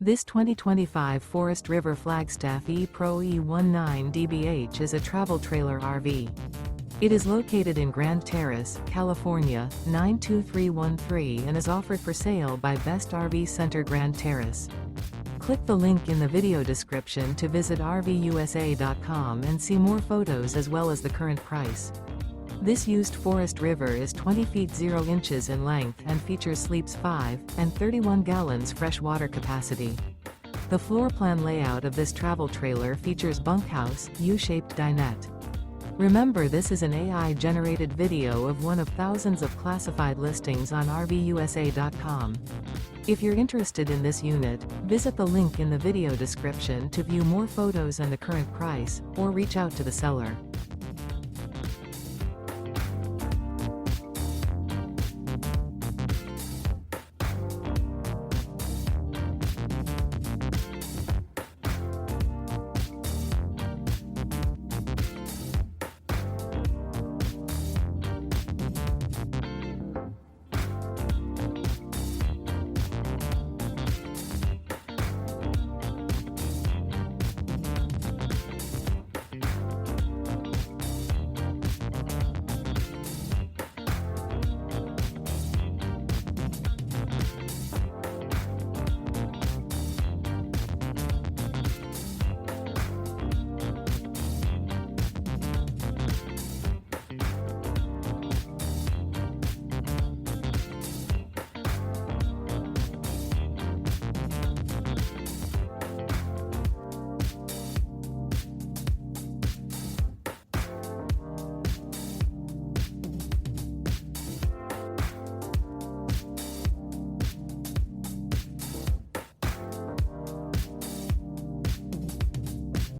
This 2025 Forest River Flagstaff E-Pro E19DBH is a travel trailer RV. It is located in Grand Terrace, California, 92313 and is offered for sale by Best RV Center Grand Terrace. Click the link in the video description to visit RVUSA.com and see more photos as well as the current price. This used Forest River is 20 feet 0 inches in length and features sleeps 5 and 31 gallons fresh water capacity. The floor plan layout of this travel trailer features bunkhouse, U-shaped dinette. Remember, this is an AI-generated video of one of thousands of classified listings on RVUSA.com. If you're interested in this unit, visit the link in the video description to view more photos and the current price, or reach out to the seller.